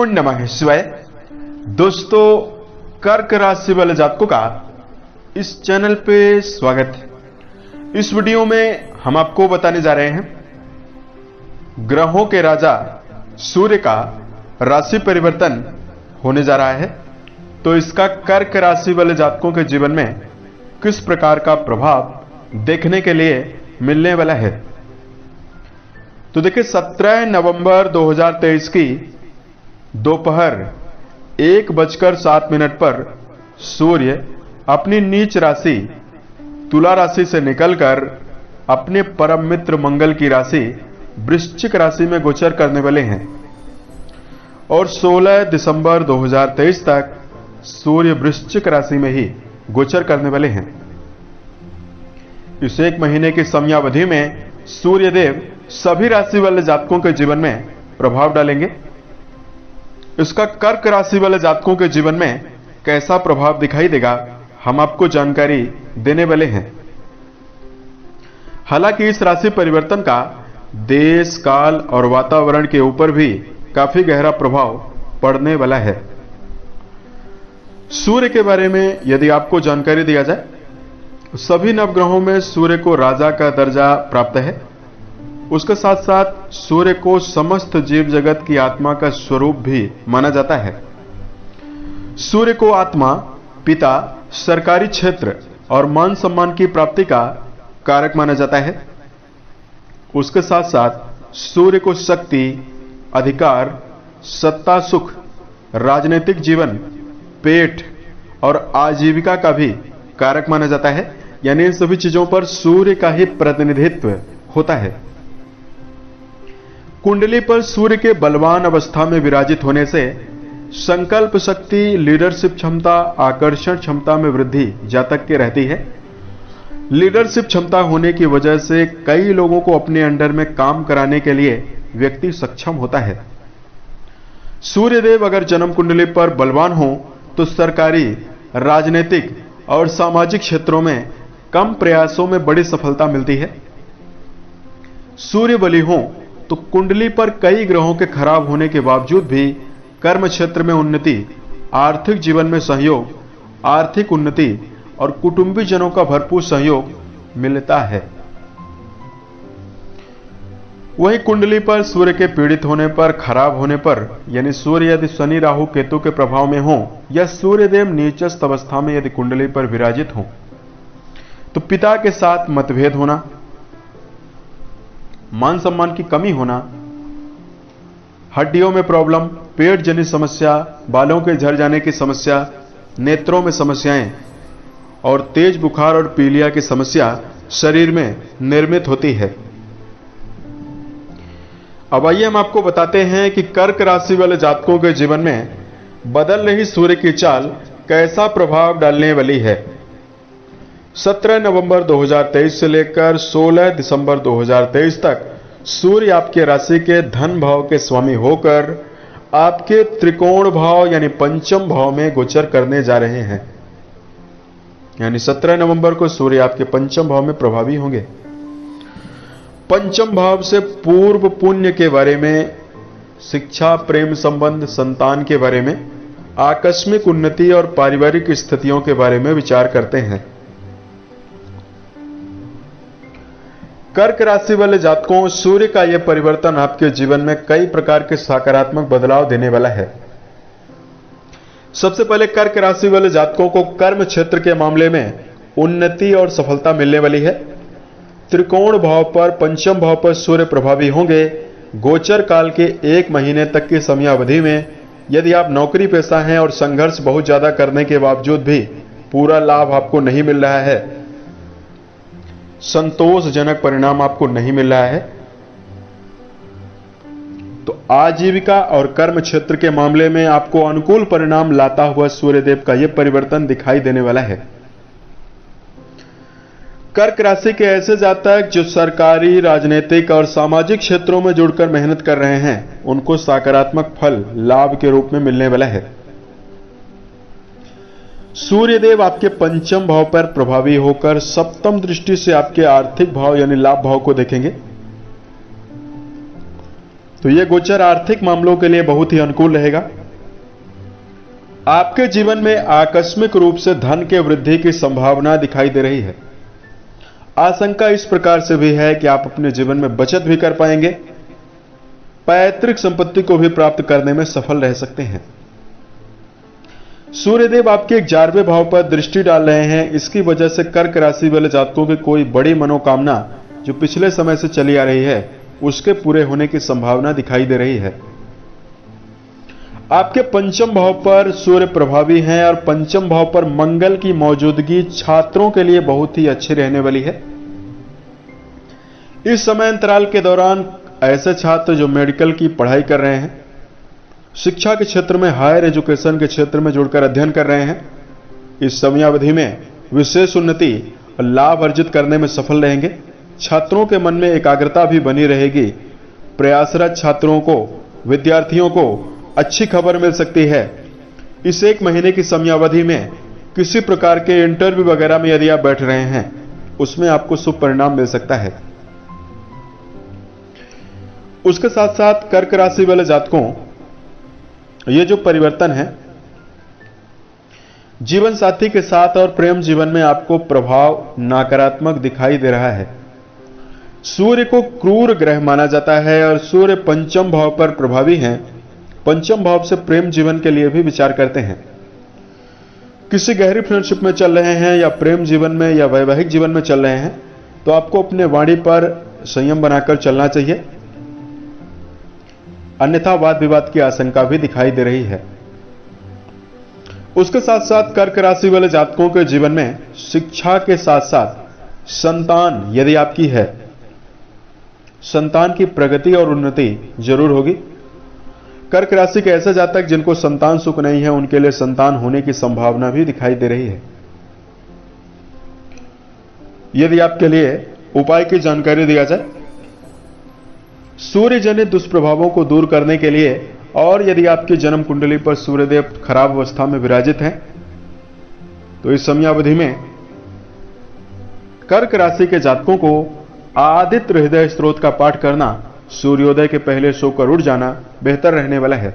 ओम नमः शिवाय। दोस्तों, कर्क राशि वाले जातकों का इस चैनल पे स्वागत है। इस वीडियो में हम आपको बताने जा रहे हैं ग्रहों के राजा सूर्य का राशि परिवर्तन होने जा रहा है, तो इसका कर्क राशि वाले जातकों के जीवन में किस प्रकार का प्रभाव देखने के लिए मिलने वाला है। तो देखिए, 17 नवंबर 2023 की दोपहर 1:07 पर सूर्य अपनी नीच राशि तुला राशि से निकलकर अपने परम मित्र मंगल की राशि वृश्चिक राशि में गोचर करने वाले हैं और 16 दिसंबर 2023 तक सूर्य वृश्चिक राशि में ही गोचर करने वाले हैं। इस एक महीने की समयावधि में सूर्य देव सभी राशि वाले जातकों के जीवन में प्रभाव डालेंगे। इसका कर्क राशि वाले जातकों के जीवन में कैसा प्रभाव दिखाई देगा, हम आपको जानकारी देने वाले हैं। हालांकि इस राशि परिवर्तन का देश, काल और वातावरण के ऊपर भी काफी गहरा प्रभाव पड़ने वाला है। सूर्य के बारे में यदि आपको जानकारी दिया जाए, सभी नवग्रहों में सूर्य को राजा का दर्जा प्राप्त है। उसके साथ साथ सूर्य को समस्त जीव जगत की आत्मा का स्वरूप भी माना जाता है। सूर्य को आत्मा, पिता, सरकारी क्षेत्र और मान सम्मान की प्राप्ति का कारक माना जाता है। उसके साथ साथ सूर्य को शक्ति, अधिकार, सत्ता, सुख, राजनीतिक जीवन, पेट और आजीविका का भी कारक माना जाता है। यानी इन सभी चीजों पर सूर्य का ही प्रतिनिधित्व होता है। कुंडली पर सूर्य के बलवान अवस्था में विराजित होने से संकल्प शक्ति, लीडरशिप क्षमता, आकर्षण क्षमता में वृद्धि जातक के रहती है। लीडरशिप क्षमता होने की वजह से कई लोगों को अपने अंडर में काम कराने के लिए व्यक्ति सक्षम होता है। सूर्यदेव अगर जन्म कुंडली पर बलवान हो तो सरकारी, राजनीतिक और सामाजिक क्षेत्रों में कम प्रयासों में बड़ी सफलता मिलती है। सूर्य बली हो तो कुंडली पर कई ग्रहों के खराब होने के बावजूद भी कर्म क्षेत्र में उन्नति, आर्थिक जीवन में सहयोग, आर्थिक उन्नति और कुटुंबी जनों का भरपूर सहयोग मिलता है। वहीं कुंडली पर सूर्य के पीड़ित होने पर, खराब होने पर, यानी सूर्य यदि शनि, राहु, केतु के प्रभाव में हो या सूर्यदेव नीचस्थ अवस्था में यदि कुंडली पर विराजित हो तो पिता के साथ मतभेद होना, मान सम्मान की कमी होना, हड्डियों में प्रॉब्लम, पेट जनित समस्या, बालों के झड़ जाने की समस्या, नेत्रों में समस्याएं और तेज बुखार और पीलिया की समस्या शरीर में निर्मित होती है। अब आइए हम आपको बताते हैं कि कर्क राशि वाले जातकों के जीवन में बदल रही सूर्य की चाल कैसा प्रभाव डालने वाली है। 17 नवंबर 2023 से लेकर 16 दिसंबर 2023 तक सूर्य आपके राशि के धन भाव के स्वामी होकर आपके त्रिकोण भाव यानी पंचम भाव में गोचर करने जा रहे हैं। यानी 17 नवंबर को सूर्य आपके पंचम भाव में प्रभावी होंगे। पंचम भाव से पूर्व पुण्य के बारे में, शिक्षा, प्रेम संबंध, संतान के बारे में, आकस्मिक उन्नति और पारिवारिक स्थितियों के बारे में विचार करते हैं। कर्क राशि वाले जातकों, सूर्य का यह परिवर्तन आपके जीवन में कई प्रकार के सकारात्मक बदलाव देने वाला है। सबसे पहले कर्क राशि वाले जातकों को कर्म क्षेत्र के मामले में उन्नति और सफलता मिलने वाली है। त्रिकोण भाव पर, पंचम भाव पर सूर्य प्रभावी होंगे। गोचर काल के 1 महीने तक की समयावधि में यदि आप नौकरी पेशा हैं और संघर्ष बहुत ज्यादा करने के बावजूद भी पूरा लाभ आपको नहीं मिल रहा है, संतोषजनक परिणाम आपको नहीं मिल रहा है, तो आजीविका और कर्म क्षेत्र के मामले में आपको अनुकूल परिणाम लाता हुआ सूर्यदेव का यह परिवर्तन दिखाई देने वाला है। कर्क राशि के ऐसे जातक जो सरकारी, राजनीतिक और सामाजिक क्षेत्रों में जुड़कर मेहनत कर रहे हैं, उनको सकारात्मक फल लाभ के रूप में मिलने वाला है। सूर्यदेव आपके पंचम भाव पर प्रभावी होकर सप्तम दृष्टि से आपके आर्थिक भाव यानी लाभ भाव को देखेंगे। तो यह गोचर आर्थिक मामलों के लिए बहुत ही अनुकूल रहेगा। आपके जीवन में आकस्मिक रूप से धन के वृद्धि की संभावना दिखाई दे रही है। आशंका इस प्रकार से भी है कि आप अपने जीवन में बचत भी कर पाएंगे, पैतृक संपत्ति को भी प्राप्त करने में सफल रह सकते हैं। सूर्यदेव आपके 11वें भाव पर दृष्टि डाल रहे हैं। इसकी वजह से कर्क राशि वाले जातकों की कोई बड़ी मनोकामना जो पिछले समय से चली आ रही है उसके पूरे होने की संभावना दिखाई दे रही है। आपके पंचम भाव पर सूर्य प्रभावी हैं और पंचम भाव पर मंगल की मौजूदगी छात्रों के लिए बहुत ही अच्छी रहने वाली है। इस समय अंतराल के दौरान ऐसे छात्र जो मेडिकल की पढ़ाई कर रहे हैं, शिक्षा के क्षेत्र में, हायर एजुकेशन के क्षेत्र में जुड़कर अध्ययन कर रहे हैं, इस समयावधि में विशेष उन्नति और लाभ अर्जित करने में सफल रहेंगे। छात्रों के मन में एकाग्रता भी बनी रहेगी। प्रयासरत छात्रों को, विद्यार्थियों को अच्छी खबर मिल सकती है। इस 1 महीने की समयावधि में किसी प्रकार के इंटरव्यू वगैरह में यदि आप बैठ रहे हैं उसमें आपको शुभ परिणाम मिल सकता है। उसके साथ साथ कर्क राशि वाले जातकों, ये जो परिवर्तन है जीवन साथी के साथ और प्रेम जीवन में आपको प्रभाव नकारात्मक दिखाई दे रहा है। सूर्य को क्रूर ग्रह माना जाता है और सूर्य पंचम भाव पर प्रभावी हैं। पंचम भाव से प्रेम जीवन के लिए भी विचार करते हैं। किसी गहरी फ्रेंडशिप में चल रहे हैं या प्रेम जीवन में या वैवाहिक जीवन में चल रहे हैं तो आपको अपने वाणी पर संयम बनाकर चलना चाहिए, अन्यथा वाद विवाद की आशंका भी दिखाई दे रही है। उसके साथ साथ कर्क राशि वाले जातकों के जीवन में शिक्षा के साथ साथ संतान यदि आपकी है, संतान की प्रगति और उन्नति जरूर होगी। कर्क राशि के ऐसे जातक जिनको संतान सुख नहीं है उनके लिए संतान होने की संभावना भी दिखाई दे रही है। यदि आपके लिए उपाय की जानकारी दिया जाए, सूर्य जनित दुष्प्रभावों को दूर करने के लिए और यदि आपकी जन्म कुंडली पर सूर्यदेव खराब अवस्था में विराजित हैं तो इस समयावधि में कर्क राशि के जातकों को आदित्य हृदय स्त्रोत का पाठ करना, सूर्योदय के पहले सोकर उठ जाना बेहतर रहने वाला है।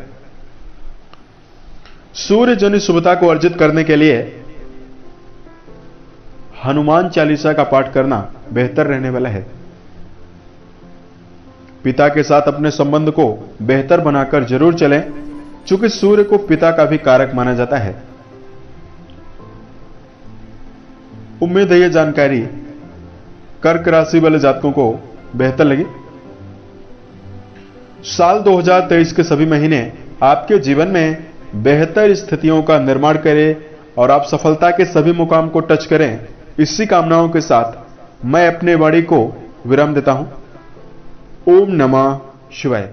सूर्य जनित शुभता को अर्जित करने के लिए हनुमान चालीसा का पाठ करना बेहतर रहने वाला है। पिता के साथ अपने संबंध को बेहतर बनाकर जरूर चलें, चूंकि सूर्य को पिता का भी कारक माना जाता है। उम्मीद है यह जानकारी कर्क राशि वाले जातकों को बेहतर लगी। साल 2023 के सभी महीने आपके जीवन में बेहतर स्थितियों का निर्माण करें और आप सफलता के सभी मुकाम को टच करें, इसी कामनाओं के साथ मैं अपने वाणी को विराम देता हूं। ओम नमः शिवाय।